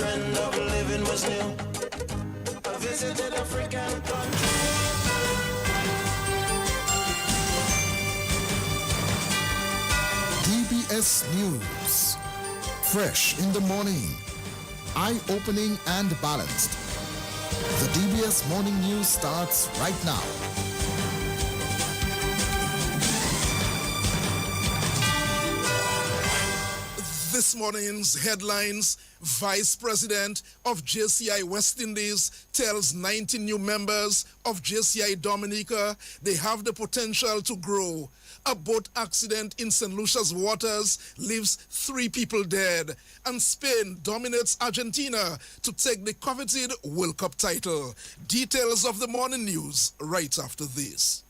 trend of living was new. I visited African countries. DBS News. Fresh in the morning. Eye-opening and balanced. The DBS Morning News starts right now. This morning's headlines: Vice President of JCI West Indies tells 19 new members of JCI Dominica they have the potential to grow. A boat accident in St. Lucia's waters leaves 3 people dead. And Spain dominates Argentina to take the coveted World Cup title. Details of the morning news right after this.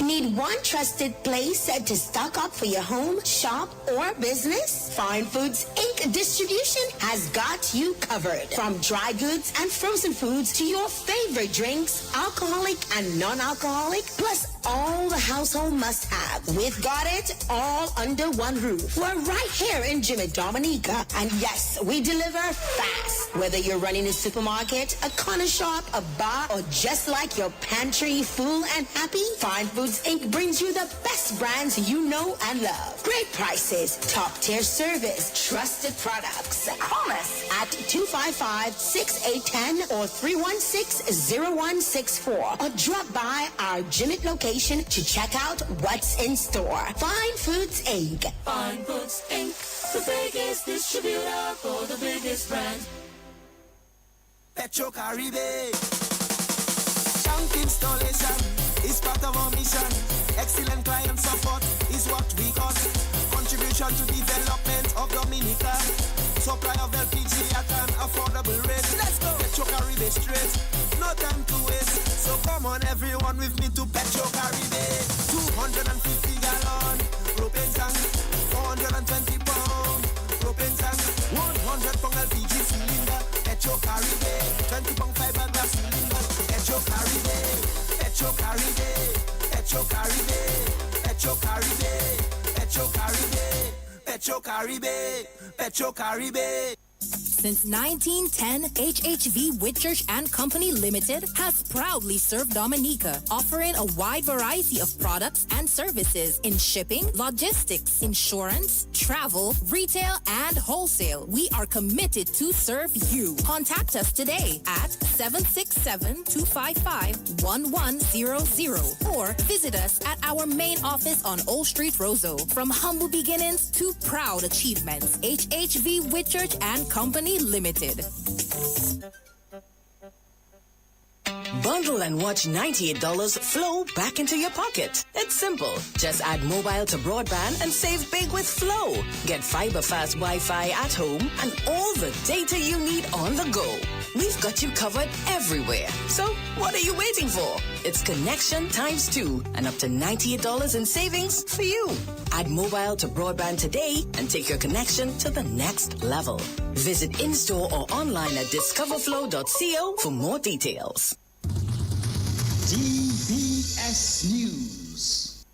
Need one trusted place to stock up for your home, shop, or business? Fine Foods Inc. Distribution has got you covered. From dry goods and frozen foods to your favorite drinks, alcoholic and non-alcoholic, plus all the household must-have. We've got it all under one roof. We're right here in Jimmy Dominica. And yes, we deliver fast. Whether you're running a supermarket, a corner shop, a bar, or just like your pantry full and happy, Fine Foods Inc. brings you the best brands you know and love. Great prices, top-tier service, trusted products. Call us at 255-6810 or 316-0164 or drop by our Jimmy location to check out what's in store. Fine Foods Inc. Fine Foods Inc. The biggest distributor for the biggest brand. Petro Caribe. Tank installation is part of our mission. Excellent client support is what we got. Contribution to development of Dominica. Supply of LPG at an affordable rate. Let's go. Petro Caribe straight. No time to waste. So come on everyone with me to Petro Caribe. 250 gallon propane tank. 420 pound propane tank. 100 pound LPG cylinder. Petro Caribe. 20 pound fiberglass cylinder. Petro Caribe. Petro Caribe. Petro Caribe. Petro Caribe. Petro Caribe. Petro Caribe. Petro Caribe. Since 1910, HHV Whitchurch and Company Limited has proudly served Dominica, offering a wide variety of products and services in shipping, logistics, insurance, travel, retail, and wholesale. We are committed to serve you. Contact us today at 767-255-1100 or visit us at our main office on Old Street, Roseau. From humble beginnings to proud achievements, HHV Whitchurch and Company Limited. Bundle and watch $98 flow back into your pocket. It's simple. Just add mobile to broadband and save big with Flow. Get fiber fast Wi-Fi at home and all the data you need on the go. We've got you covered everywhere. So what are you waiting for? It's connection times 2 and up to $98 in savings for you. Add mobile to broadband today and take your connection to the next level. Visit in-store or online at discoverflow.co for more details. DBS News.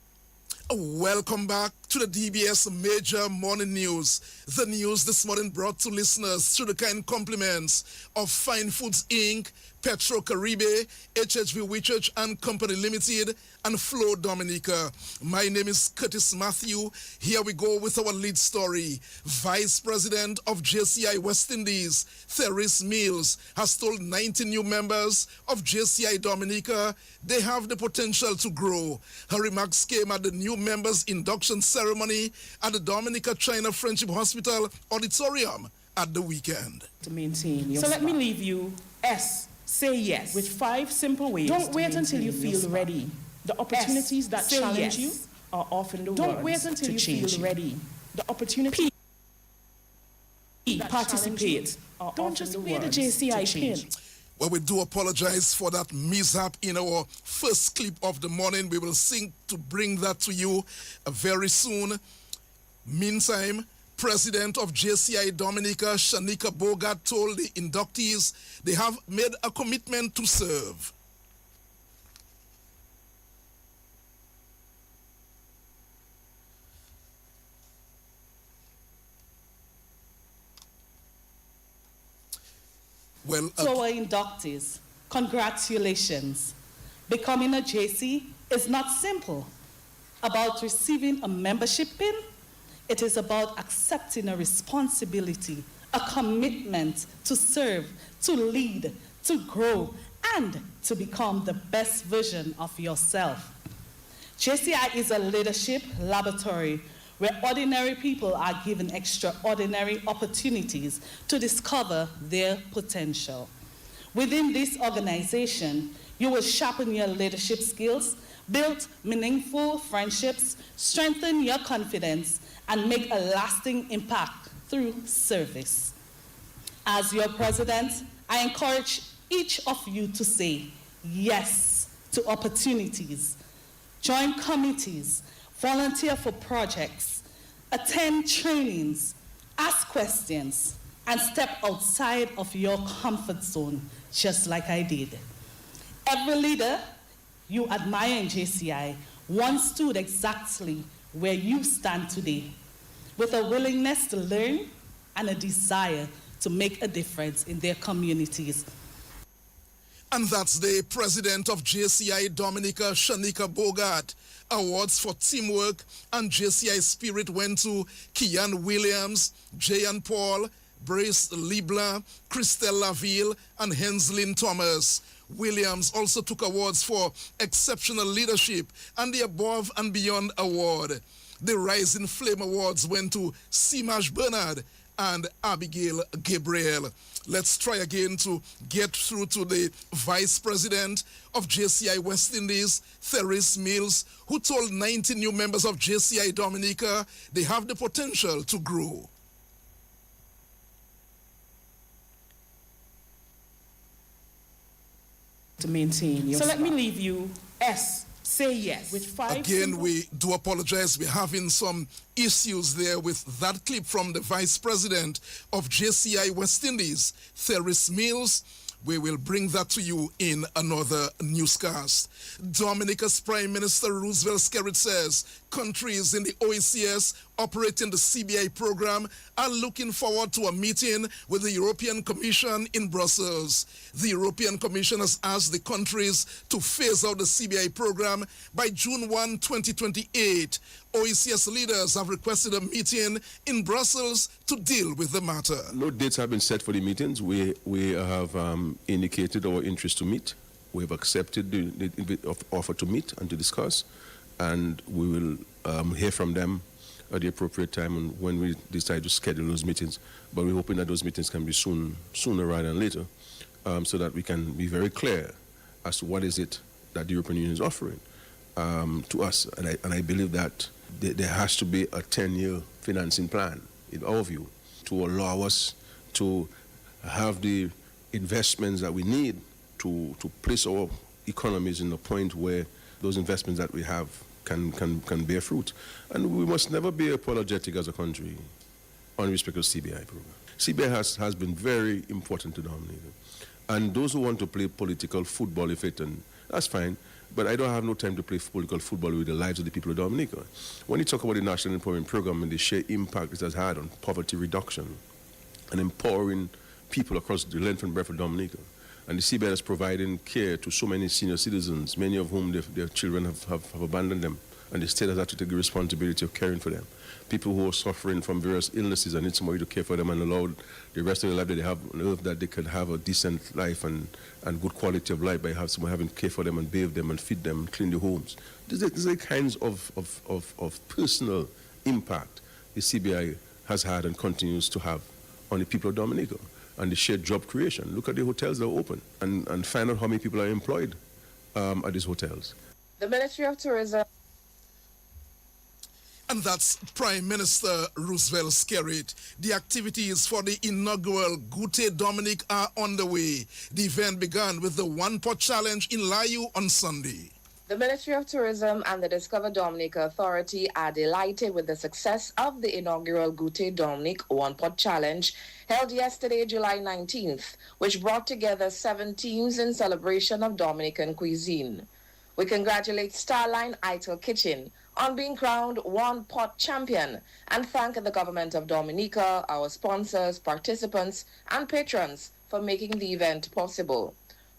Welcome back to the DBS Major Morning News. The news this morning brought to listeners through the kind compliments of Fine Foods Inc., Petro Caribe, HHV Whitchurch and Company Limited, and Flow Dominica. My name is Curtis Matthew. Here we go with our lead story. Vice President of JCI West Indies, Therese Mills, has told 90 new members of JCI Dominica they have the potential to grow. Her remarks came at the new members' induction ceremony at the Dominica China Friendship Hospital Auditorium at the weekend. To maintain your let me leave you say yes with 5 simple ways. Don't wait until you feel ready. The opportunities that challenge you are often the ones to change. Don't wait until you feel ready. The opportunity participate. Don't just wear the JCI pin. Well, we do apologize for that mishap in our first clip of the morning. We will sing to bring that to you very soon. Meantime, President of JCI Dominica, Shanika Bogart, told the inductees they have made a commitment to serve. Well, to our inductees, congratulations. Becoming a JC is not simple about receiving a membership pin. It is about accepting a responsibility, a commitment to serve, to lead, to grow, and to become the best version of yourself. JCI is a leadership laboratory where ordinary people are given extraordinary opportunities to discover their potential. Within this organization, you will sharpen your leadership skills, build meaningful friendships, strengthen your confidence, and make a lasting impact through service. As your president, I encourage each of you to say yes to opportunities, join committees, volunteer for projects, attend trainings, ask questions, and step outside of your comfort zone, just like I did. Every leader you admire in JCI once stood exactly where you stand today, with a willingness to learn and a desire to make a difference in their communities. And that's the president of JCI, Dominica Shanika Bogart. Awards for teamwork and JCI spirit went to Kian Williams, Jayan Paul, Brace Libla, Christelle Laville, and Henslin Thomas. Williams also took awards for exceptional leadership and the Above and Beyond Award. The Rising Flame Awards went to Simaj Bernard and Abigail Gabriel. Let's try again to get through to the Vice President of JCI West Indies, Therese Mills, who told 90 new members of JCI Dominica they have the potential to grow. To maintain your. So let me leave you say yes with 5. Again, we do apologize. We're having some issues there with that clip from the Vice President of JCI West Indies, Therese Mills. We will bring that to you in another newscast. Dominica's Prime Minister Roosevelt Skerrit says countries in the OECS operating the CBI program are looking forward to a meeting with the European Commission in Brussels. The European Commission has asked the countries to phase out the CBI program by June 1, 2028. OECS leaders have requested a meeting in Brussels to deal with the matter. No dates have been set for the meetings. We have indicated our interest to meet. We have accepted the offer to meet and to discuss, and we will hear from them at the appropriate time and when we decide to schedule those meetings. But we're hoping that those meetings can be sooner rather than later, so that we can be very clear as to what is it that the European Union is offering to us. And I believe that there has to be a 10-year financing plan, in our view, to allow us to have the investments that we need to place our economies in a point where those investments that we have can bear fruit. And we must never be apologetic as a country on respect of CBI program. CBI has been very important to Dominica. And those who want to play political football, and that's fine, but I don't have no time to play political football with the lives of the people of Dominica. When you talk about the National Employment Program and the sheer impact it has had on poverty reduction and empowering people across the length and breadth of Dominica, and the CBI is providing care to so many senior citizens, many of whom their children have abandoned them, and the state has had to take the responsibility of caring for them. People who are suffering from various illnesses and need somebody to care for them and allow the rest of their life that they have on earth that they can have a decent life and good quality of life by someone having care for them and bathe them and feed them and clean their homes. These are the kinds of personal impact the CBI has had and continues to have on the people of Dominica. And the shared job creation. Look at the hotels that are open and find out how many people are employed at these hotels. The Ministry of Tourism. And that's Prime Minister Roosevelt Skerrit. The activities for the inaugural Goûter Dominique are underway. The event began with the One Pot Challenge in Layu on Sunday. The Ministry of Tourism and the Discover Dominica Authority are delighted with the success of the inaugural Goûter Dominique One Pot Challenge held yesterday, July 19th, which brought together 7 teams in celebration of Dominican cuisine. We congratulate Starline Ital Kitchen, on being crowned one-pot champion and thank the government of Dominica, our sponsors, participants, and patrons for making the event possible.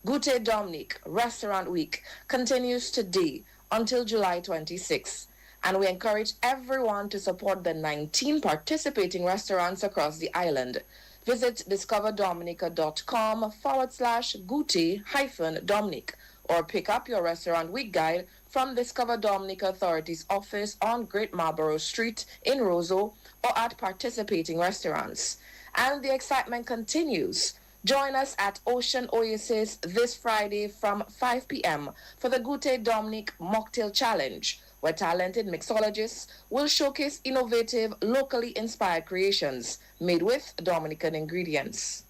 Goûter Dominique Restaurant Week continues today until July 26, and we encourage everyone to support the 19 participating restaurants across the island. Visit discoverdominica.com/Goûter-Dominique or pick up your Restaurant Week guide from Discover Dominica Authority's office on Great Marlborough Street in Roseau or at participating restaurants. And the excitement continues. Join us at Ocean Oasis this Friday from 5 p.m. for the Goûter Dominique Mocktail Challenge, where talented mixologists will showcase innovative, locally inspired creations made with Dominican ingredients.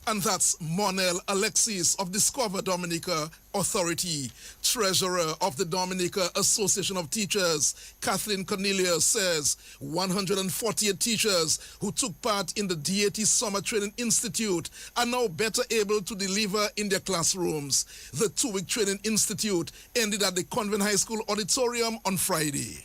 And that's Monel Alexis of Discover Dominica Authority. Treasurer of the Dominica Association of Teachers, Kathleen Cornelius, says 148 teachers who took part in the DAT Summer Training Institute are now better able to deliver in their classrooms. The 2-week training institute ended at the Convent High School auditorium on Friday.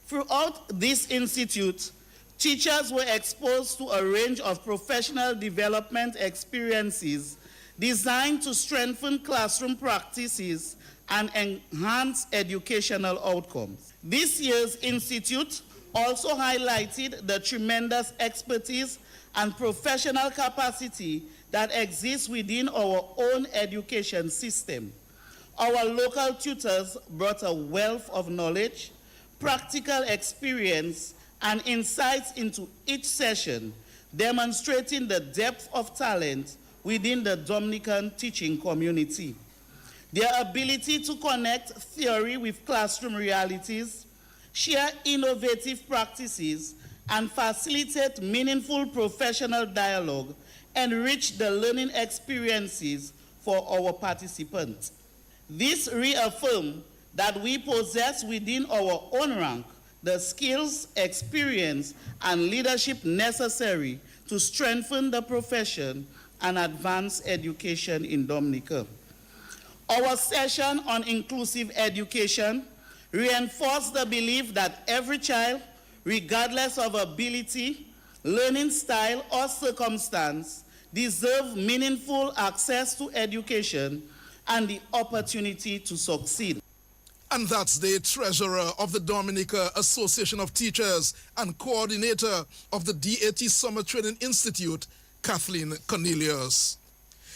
Throughout this institute, teachers were exposed to a range of professional development experiences designed to strengthen classroom practices and enhance educational outcomes. This year's institute also highlighted the tremendous expertise and professional capacity that exists within our own education system. Our local tutors brought a wealth of knowledge, practical experience, and insights into each session, demonstrating the depth of talent within the Dominican teaching community. Their ability to connect theory with classroom realities, share innovative practices, and facilitate meaningful professional dialogue enrich the learning experiences for our participants. This reaffirms that we possess within our own rank the skills, experience, and leadership necessary to strengthen the profession and advance education in Dominica. Our session on inclusive education reinforced the belief that every child, regardless of ability, learning style, or circumstance, deserves meaningful access to education and the opportunity to succeed. And that's the treasurer of the Dominica Association of Teachers and coordinator of the DAT Summer Training Institute, Kathleen Cornelius.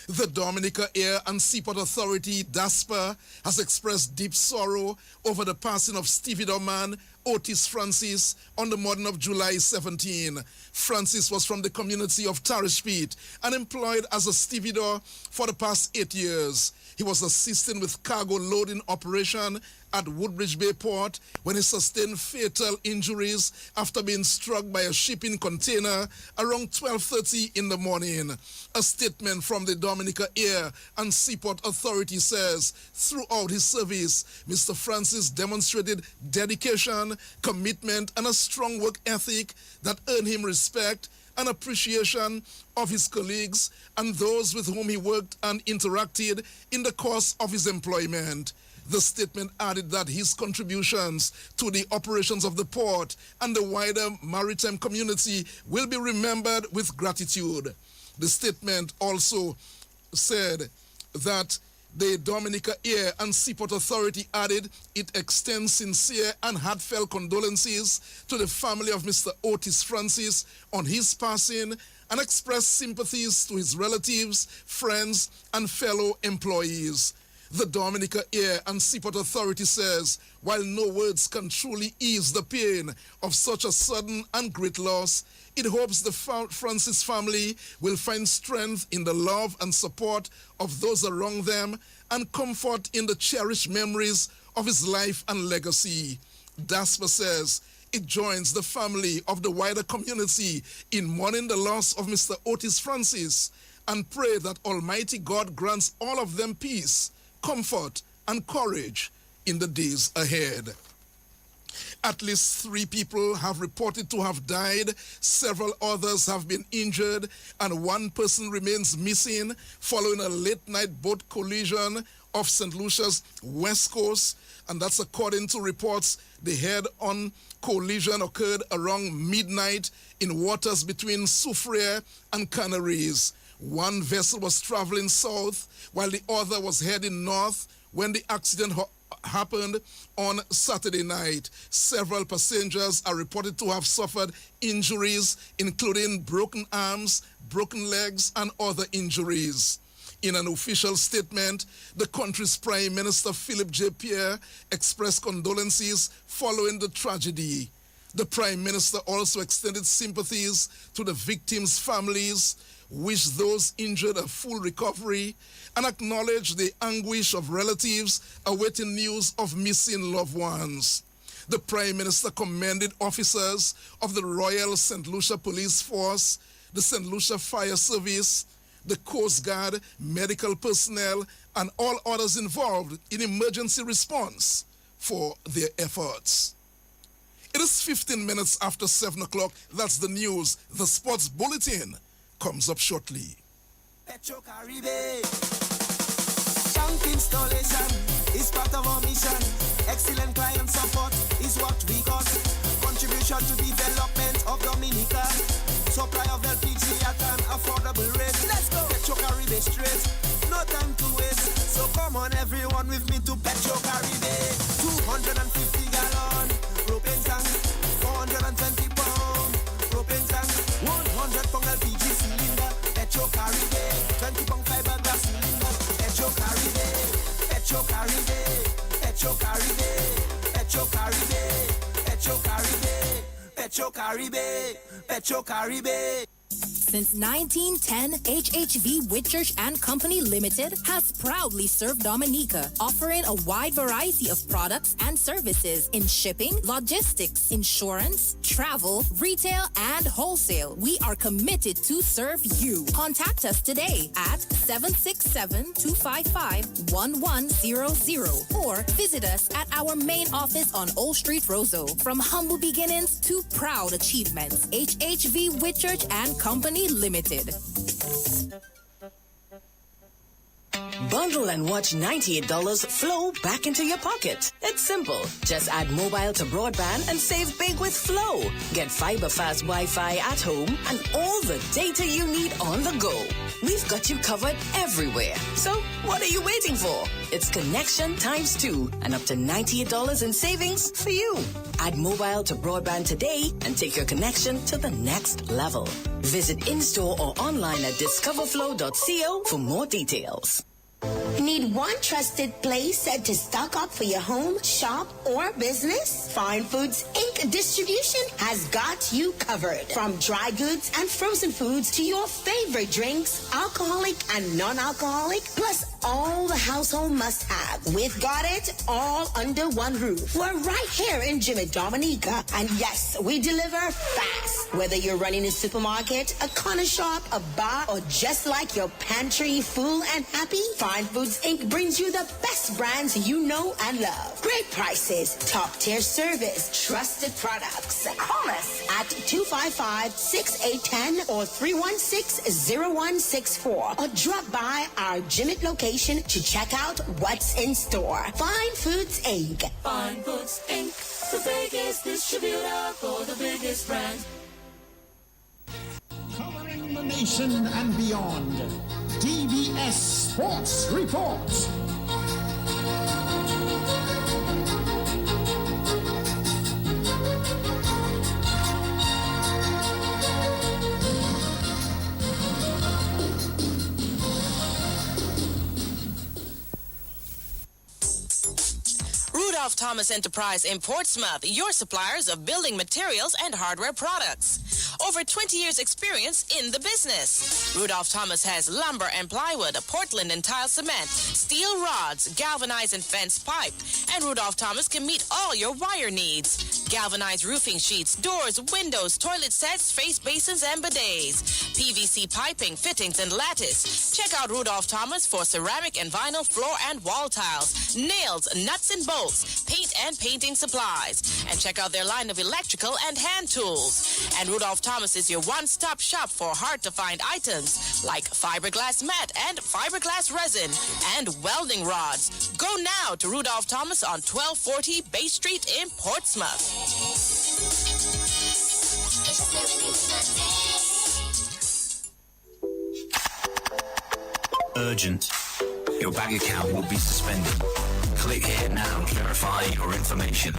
The Dominica Air and Seaport Authority, DASPA, has expressed deep sorrow over the passing of stevedoreman Otis Francis on the morning of July 17. Francis was from the community of Tarishpeet and employed as a stevedore for the past 8 years. He was assisting with cargo loading operation at Woodbridge Bay Port when he sustained fatal injuries after being struck by a shipping container around 12:30 in the morning. A statement from the Dominica Air and Seaport Authority says throughout his service, Mr. Francis demonstrated dedication, commitment, and a strong work ethic that earned him respect and appreciation of his colleagues and those with whom he worked and interacted in the course of his employment. The statement added that his contributions to the operations of the port and the wider maritime community will be remembered with gratitude. The statement also said that the Dominica Air and Seaport Authority added it extends sincere and heartfelt condolences to the family of Mr. Otis Francis on his passing and express sympathies to his relatives, friends, and fellow employees. The Dominica Air and Seaport Authority says, while no words can truly ease the pain of such a sudden and great loss, it hopes the Francis family will find strength in the love and support of those around them and comfort in the cherished memories of his life and legacy. DASPA says it joins the family of the wider community in mourning the loss of Mr. Otis Francis and pray that Almighty God grants all of them peace, comfort, and courage in the days ahead. At least 3 people have reported to have died, several others have been injured, and 1 person remains missing following a late-night boat collision off St. Lucia's west coast and that's according to reports. The head-on collision occurred around midnight in waters between Soufriere and Canaries. One vessel was traveling south while the other was heading north when the accident happened on Saturday night. Several passengers are reported to have suffered injuries, including broken arms, broken legs, and other injuries. In an official statement, the country's Prime Minister Philip J. Pierre expressed condolences following the tragedy. The Prime Minister also extended sympathies to the victims' families, wished those injured a full recovery, and acknowledged the anguish of relatives awaiting news of missing loved ones. The Prime Minister commended officers of the Royal St. Lucia Police Force, the St. Lucia Fire Service, the Coast Guard, medical personnel, and all others involved in emergency response for their efforts. It is 15 minutes after 7 o'clock. That's the news. The sports bulletin comes up shortly. Petro Caribe. Tank installation is part of our mission. Excellent client support is what we got. Contribution to development of Dominica. Supply of LPG at an affordable rate. Let's go. Petro Caribe straight. No time to waste. So come on everyone with me to Petro Caribe. 250 gallon propane tank. 420 pound propane tank. 100 pound LPG cylinder. Petro Caribe. 20 pound fiberglass cylinder. Petro Caribe. Petro Caribe. Petro Caribe. Petro Caribe. Petro Caribe. Petro Caribe. Petro Caribe. Since 1910, HHV Whitchurch and Company Limited has proudly served Dominica, offering a wide variety of products and services in shipping, logistics, insurance, travel, retail, and wholesale. We are committed to serve you. Contact us today at 767-255-1100 or visit us at our main office on Old Street, Roseau. From humble beginnings to proud achievements, HHV Whitchurch and Company Limited. Bundle and watch $98 flow back into your pocket. It's simple. Just add mobile to broadband and save big with Flow. Get fiber fast Wi-Fi at home and all the data you need on the go. We've got you covered everywhere. So what are you waiting for? It's connection times 2 and up to $98 in savings for you. Add mobile to broadband today and take your connection to the next level. Visit in-store or online at discoverflow.co for more details. Need one trusted place to stock up for your home, shop, or business? Fine Foods Inc. Distribution has got you covered. From dry goods and frozen foods to your favorite drinks, alcoholic and non-alcoholic, plus all the household must-have. We've got it all under one roof. We're right here in Jimmy Dominica. And yes, we deliver fast. Whether you're running a supermarket, a corner shop, a bar, or just like your pantry full and happy, Fine Foods Inc. brings you the best brands you know and love. Great prices, top-tier service, trusted products. Call us at 255-6810 or 316-0164 or drop by our Jimmy location to check out what's in store. Fine Foods Inc. Fine Foods Inc. The biggest distributor for the biggest brand. Covering the nation and beyond. DBS Sports Report. Rudolph Thomas Enterprise in Portsmouth, your suppliers of building materials and hardware products. Over 20 years experience in the business. Rudolph Thomas has lumber and plywood, Portland and tile cement, steel rods, galvanized and fence pipe, and Rudolph Thomas can meet all your wire needs. galvanized roofing sheets, doors, windows, toilet sets, face basins, and bidets, PVC piping, fittings, and lattice. Check out Rudolph Thomas for ceramic and vinyl floor and wall tiles, nails, nuts and bolts, paint and painting supplies. And check out their line of electrical and hand tools. And Rudolph Thomas is your one-stop shop for hard-to-find items like fiberglass mat and fiberglass resin and welding rods. Go now to Rudolph Thomas on 1240 Bay Street in Portsmouth. Urgent. Your bank account will be suspended. Click here now to verify your information.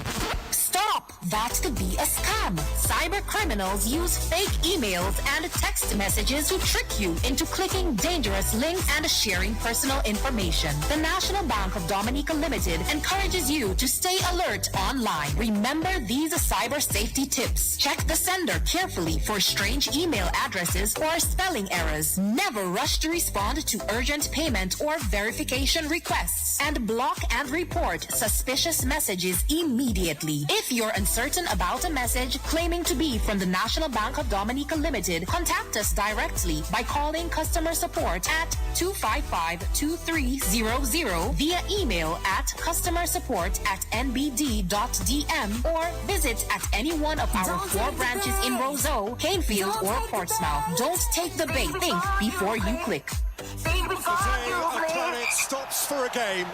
Stop! That could be a scam. Cyber criminals use fake emails and text messages to trick you into clicking dangerous links and sharing personal information. The National Bank of Dominica Limited encourages you to stay alert online. Remember these cyber safety tips. Check the sender carefully for strange email addresses or spelling errors. Never rush to respond to urgent payment or verification requests. And block and report suspicious messages immediately. If you're uncertain about a message claiming to be from the National Bank of Dominica Limited, contact us directly by calling customer support at 255-2300 via email at customersupport@nbd.dm or visit at any one of our 4 branches in Roseau, Canefield, or Portsmouth. Don't take the bait. Think before you click. Today, a planet stops for a game.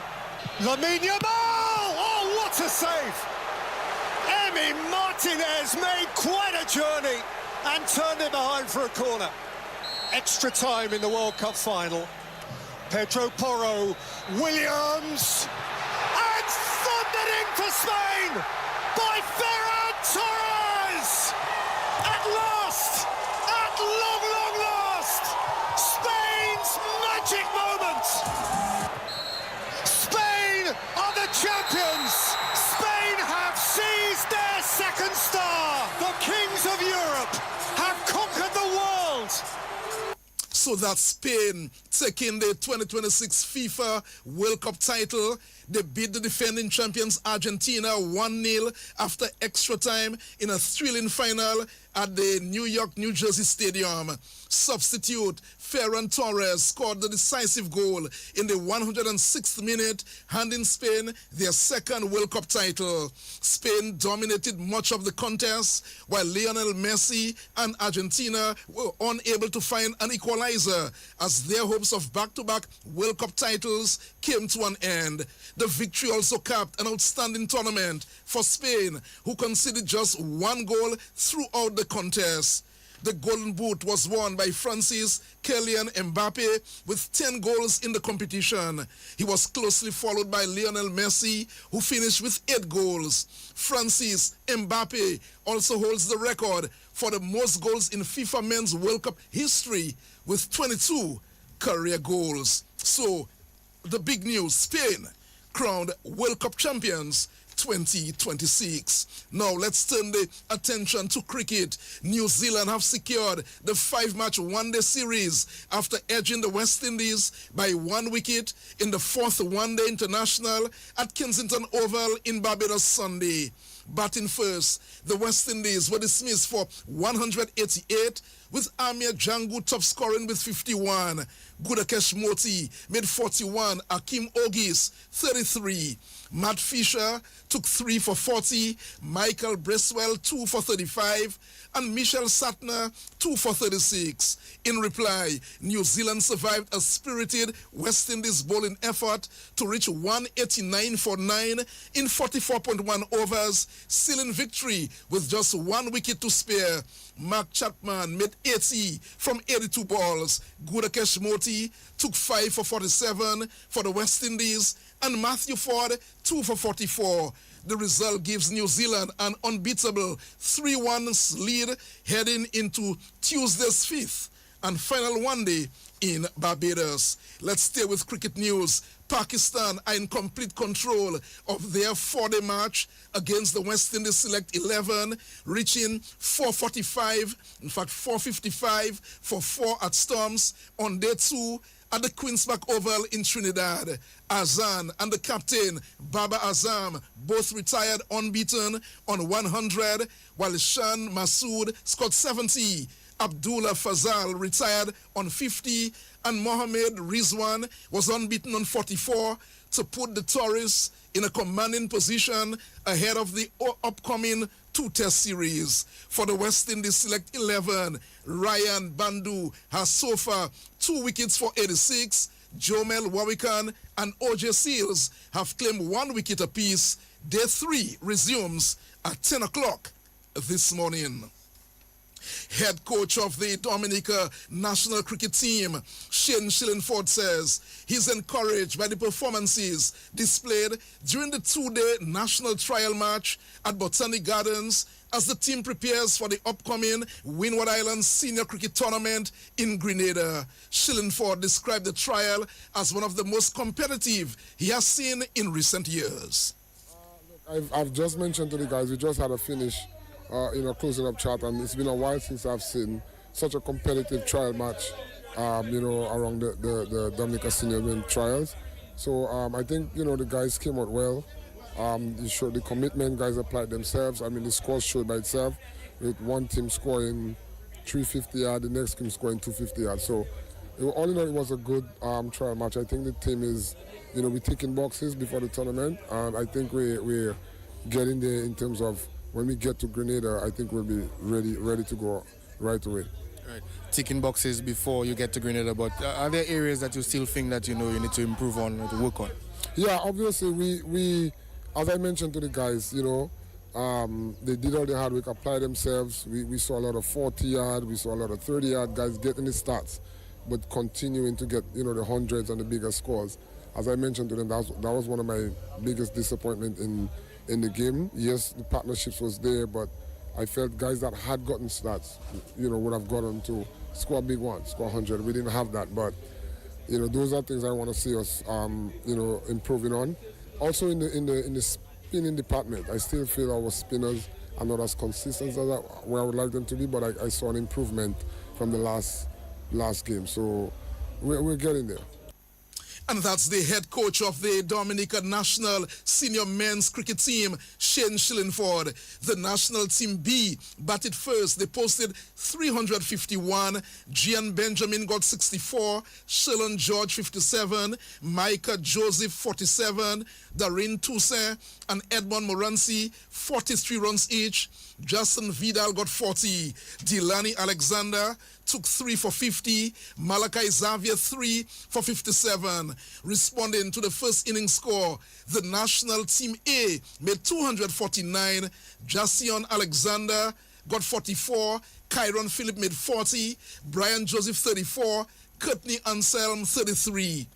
Lamine Yamal! Oh, what a save! Emi Martinez made quite a journey and turned it behind for a corner. Extra time in the World Cup final. Pedro Porro, Williams, and thundered in for Spain by Ferran Torres! At last, at long, long last, Spain's magic moment! Spain are the champions! Spain have seized their second star! The kings of Europe have conquered the world! So that's Spain taking the 2026 FIFA World Cup title. They beat the defending champions Argentina 1-0 after extra time in a thrilling final at the New York, New Jersey Stadium. Substitute Ferran Torres scored the decisive goal in the 106th minute, handing Spain their second World Cup title. Spain dominated much of the contest, while Lionel Messi and Argentina were unable to find an equalizer as their hopes of back-to-back World Cup titles came to an end. The victory also capped an outstanding tournament for Spain, who conceded just 1 goal throughout the contest. The Golden Boot was won by Francis Kylian Mbappe with 10 goals in the competition. He was closely followed by Lionel Messi, who finished with 8 goals. Francis Mbappe also holds the record for the most goals in FIFA Men's World Cup history with 22 career goals. So, the big news, Spain crowned World Cup champions 2026. Now let's turn the attention to cricket. New Zealand have secured the 5-match one-day series after edging the West Indies by 1 wicket in the 4th one-day international at Kensington Oval in Barbados Sunday. Batting first, the West Indies were dismissed for 188, with Amir Jangu top scoring with 51. Gudakesh Moti made 41, Akim Ogis 33. Matt Fisher took 3 for 40, Michael Bracewell 2 for 35, and Michel Satner 2 for 36. In reply, New Zealand survived a spirited West Indies bowling effort to reach 189 for 9 in 44.1 overs, sealing victory with just 1 wicket to spare. Mark Chapman made 80 from 82 balls. Gudakesh Moti took 5 for 47 for the West Indies, and Matthew Ford 2 for 44. The result gives New Zealand an unbeatable 3-1 lead heading into Tuesday's 5th and final one-day in Barbados. Let's stay with cricket news. Pakistan are in complete control of their 4-day match against the West Indies Select 11, reaching 455 for 4 at Storms on day 2 At the Queenspark Oval in Trinidad, Azan and the captain, Baba Azam, both retired unbeaten on 100, while Shan Masood scored 70. Abdullah Fazal retired on 50, and Mohamed Rizwan was unbeaten on 44 to put the tourists in a commanding position ahead of the upcoming two-test series. For the West Indies Select 11, Ryan Bandu has so far 2 wickets for 86. Jomel Wawikan and OJ Seals have claimed 1 wicket apiece. Day 3 resumes at 10 o'clock this morning. Head coach of the Dominica national cricket team, Shane Shillingford, says he's encouraged by the performances displayed during the 2-day national trial match at Botanic Gardens as the team prepares for the upcoming Windward Islands Senior Cricket Tournament in Grenada. Shillingford described the trial as one of the most competitive he has seen in recent years. I've just mentioned to the guys, we just had a finish closing up chat, and it's been a while since I've seen such a competitive trial match, around the Dominica Senior Men trials. So I think, the guys came out well. They showed the commitment, guys applied themselves. I mean, the score showed by itself, with one team scoring 350 yards, the next team scoring 250 yards. So all in all, it was a good trial match. I think the team is, we're ticking boxes before the tournament, and I think we're getting there in terms of when we get to Grenada. I think we'll be ready to go right away. Right. Ticking boxes before you get to Grenada, but are there areas that you still think that you need to improve on or to work on? Yeah, obviously we as I mentioned to the guys, they did all the hard work, applied themselves. We saw a lot of 40-yard, we saw a lot of 30-yard guys getting the stats, but continuing to get the hundreds and the bigger scores. As I mentioned to them, that was one of my biggest disappointment in the game. Yes, the partnerships was there, but I felt guys that had gotten stats, would have gotten to score a big one, score 100. We didn't have that, but those are things I want to see us, improving on. Also in the spinning department, I still feel our spinners are not as consistent as where I would like them to be, but I saw an improvement from the last game. So we're getting there. And that's the head coach of the Dominica National Senior Men's Cricket Team, Shane Shillingford. The National Team B batted first. They posted 351. Gian Benjamin got 64. Sherlon George 57. Micah Joseph 47. Darren Toussaint and Edmond Moranci 43 runs each. Justin Vidal got 40. Delaney Alexander took 3 for 50. Malachi Xavier 3 for 57. Responding to the first inning score, the National Team A made 249. Jasion Alexander got 44. Kyron Phillip made 40. Brian Joseph 34. Courtney Anselm 33.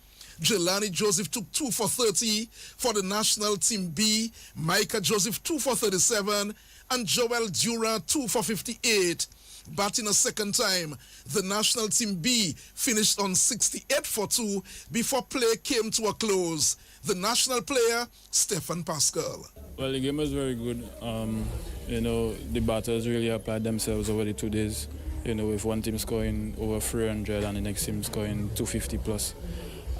Jelani Joseph took 2 for 30 for the National Team B. Micah Joseph 2 for 37. And Joel Dura 2 for 58. Batting a second time, the National Team B finished on 68 for 2 before play came to a close. The national player, Stefan Pascal. Well, the game was very good. The batters really applied themselves over the 2 days. With one team scoring over 300 and the next team scoring 250 plus.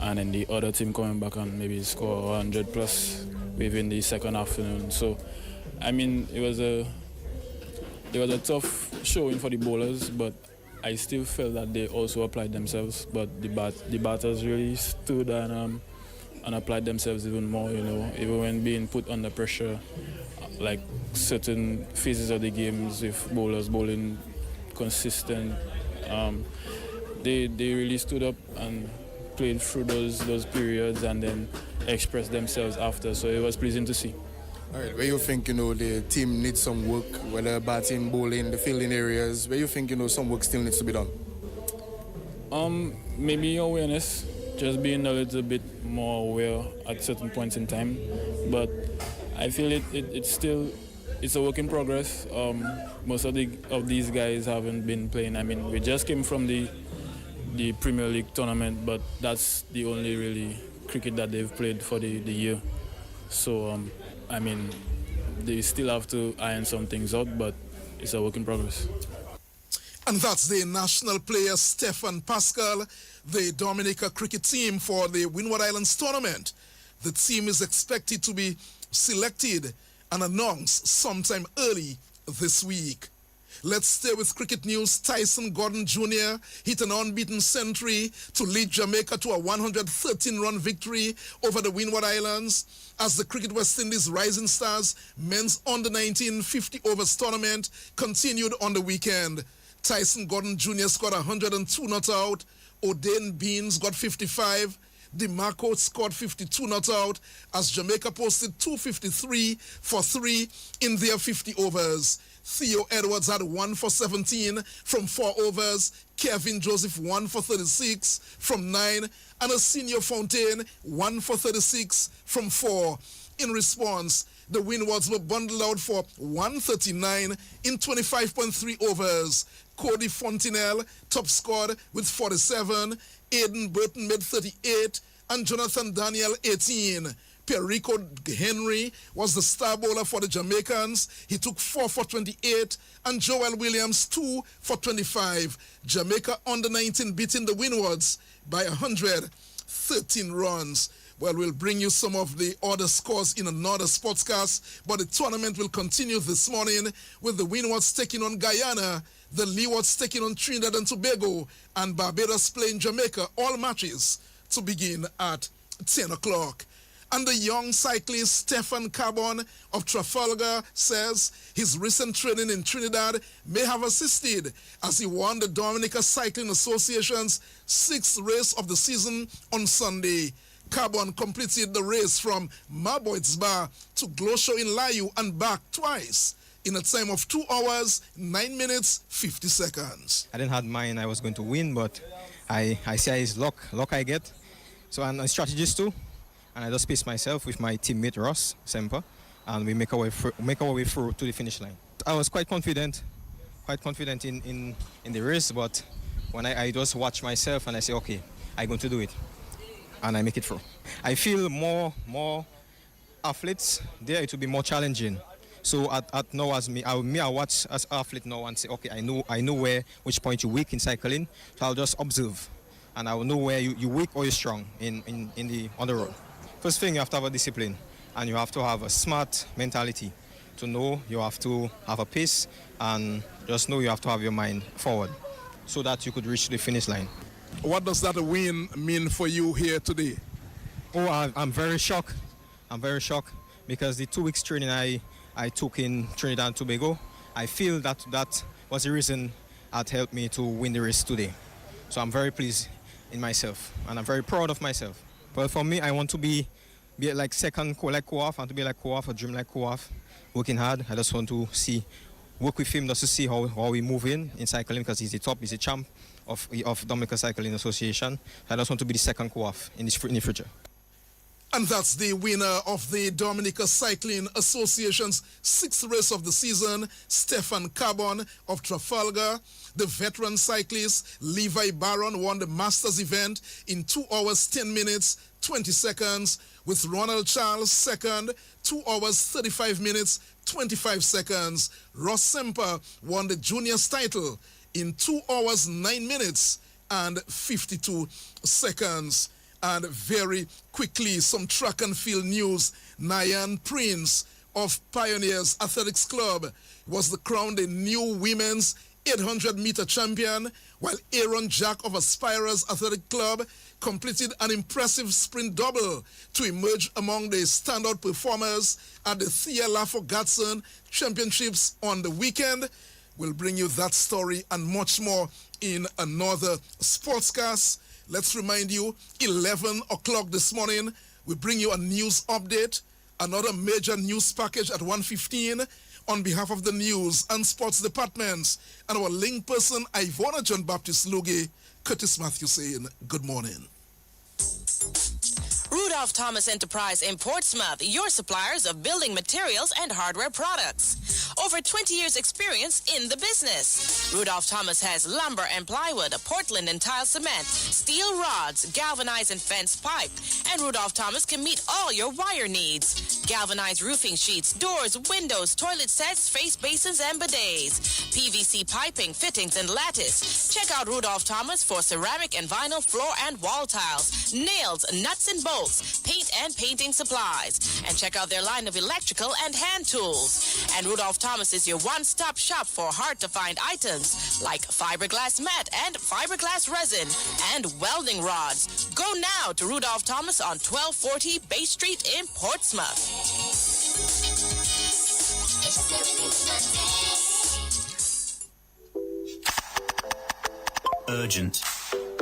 And then the other team coming back and maybe score 100 plus within the second afternoon. So, it was a tough showing for the bowlers, but I still felt that they also applied themselves. But the batters really stood and applied themselves even more, even when being put under pressure, like certain phases of the games with bowlers bowling consistent. They really stood up and played through those periods and then expressed themselves after, so it was pleasing to see. All right, where you think, the team needs some work, whether batting, bowling, the fielding areas, where you think, some work still needs to be done? Maybe awareness, just being a little bit more aware at certain points in time. But I feel it's a work in progress. Most of these guys haven't been playing. We just came from the Premier League tournament, but that's the only really cricket that they've played for the year. So, they still have to iron some things out, but it's a work in progress. And that's the national player Stefan Pascal, the Dominica cricket team for the Windward Islands tournament. The team is expected to be selected and announced sometime early this week. Let's stay with cricket news. Tyson Gordon Jr. hit an unbeaten century to lead Jamaica to a 113-run victory over the Windward Islands as the Cricket West Indies Rising Stars men's under-19 50 overs tournament continued on the weekend. Tyson Gordon Jr. scored 102 not out. O'Dane Beans got 55. DeMarco scored 52 not out as Jamaica posted 253 for 3 in their 50 overs. Theo Edwards had 1 for 17 from 4 overs. Kevin Joseph 1 for 36 from 9. And Arsenio Fontaine 1 for 36 from 4. In response, the Windwards were bundled out for 139 in 25.3 overs. Cody Fontenelle top scored with 47. Aiden Burton made 38 and Jonathan Daniel 18. Perico Henry was the star bowler for the Jamaicans. He took 4 for 28 and Joel Williams 2 for 25. Jamaica under-19 beating the Windwards by 113 runs. Well, we'll bring you some of the other scores in another sportscast, but the tournament will continue this morning with the Windwards taking on Guyana, the Leewards taking on Trinidad and Tobago, and Barbados playing Jamaica, all matches to begin at 10 o'clock. And the young cyclist Stefan Carbon of Trafalgar says his recent training in Trinidad may have assisted as he won the Dominica Cycling Association's 6th race of the season on Sunday. Carbon completed the race from Marboit's Bar to Glosho in Layu and back twice in a time of 2 hours, 9 minutes, 50 seconds. I didn't have mine I was going to win, but I say it's luck I get. So I'm a strategist too, and I just pace myself with my teammate Ross Semper, and we make our way through to the finish line. I was quite confident in the race, but when I just watch myself and I say, okay, I'm going to do it, and I make it through. I feel more athletes there, it will be more challenging. So at now as I watch as athlete now and say, okay, I know which point you're weak in cycling, so I'll just observe, and I will know where you're weak or you're strong on the road. First thing, you have to have a discipline, and you have to have a smart mentality to know you have to have a pace, and just know you have to have your mind forward so that you could reach the finish line. What does that win mean for you here today? Oh, I'm very shocked. I'm very shocked because the 2 weeks training I took in Trinidad and Tobago, I feel that was the reason that helped me to win the race today. So I'm very pleased in myself, and I'm very proud of myself. But for me, I want to be like second like Koaf, and to be like Koaf, a dream like Koaf, working hard. I just want to work with him just to see how we move in cycling, because he's the champ of Dominica Cycling Association. I just want to be the second Koaf in the future. And that's the winner of the Dominica Cycling Association's 6th race of the season, Stefan Carbon of Trafalgar. The veteran cyclist Levi Barron won the Masters event in 2 hours, 10 minutes, 20 seconds, with Ronald Charles second, 2 hours, 35 minutes, 25 seconds. Ross Semper won the juniors title in 2 hours, 9 minutes, and 52 seconds. And very quickly, some track and field news. Nyan Prince of Pioneers Athletics Club was crowned the new women's 800-meter champion, while Aaron Jack of Aspirers Athletic Club completed an impressive sprint double to emerge among the standout performers at the Thea Lafo Gatson Championships on the weekend. We'll bring you that story and much more in another sportscast. Let's remind you, 11 o'clock this morning, we bring you a news update, another major news package at 1:15 on behalf of the news and sports departments, and our link person, Ivona John Baptist Luge, Curtis Matthew saying good morning. Rudolph Thomas Enterprise in Portsmouth, your suppliers of building materials and hardware products. Over 20 years experience in the business. Rudolph Thomas has lumber and plywood, Portland and tile cement, steel rods, galvanized and fenced pipe, and Rudolph Thomas can meet all your wire needs. galvanized roofing sheets, doors, windows, toilet sets, face basins, and bidets, PVC piping, fittings, and lattice. Check out Rudolph Thomas for ceramic and vinyl floor and wall tiles, nails, nuts and bolts, paint and painting supplies. And check out their line of electrical and hand tools. And Rudolph Thomas is your one-stop shop for hard-to-find items like fiberglass mat and fiberglass resin and welding rods. Go now to Rudolph Thomas on 1240 Bay Street in Portsmouth. Urgent.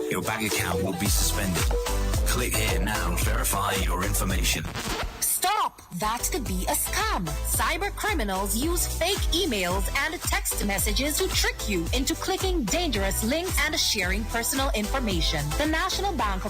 Your bank account will be suspended. Click here now to verify your information. Stop! That could be a scam. Cyber criminals use fake emails and text messages to trick you into clicking dangerous links and sharing personal information. The National Bank of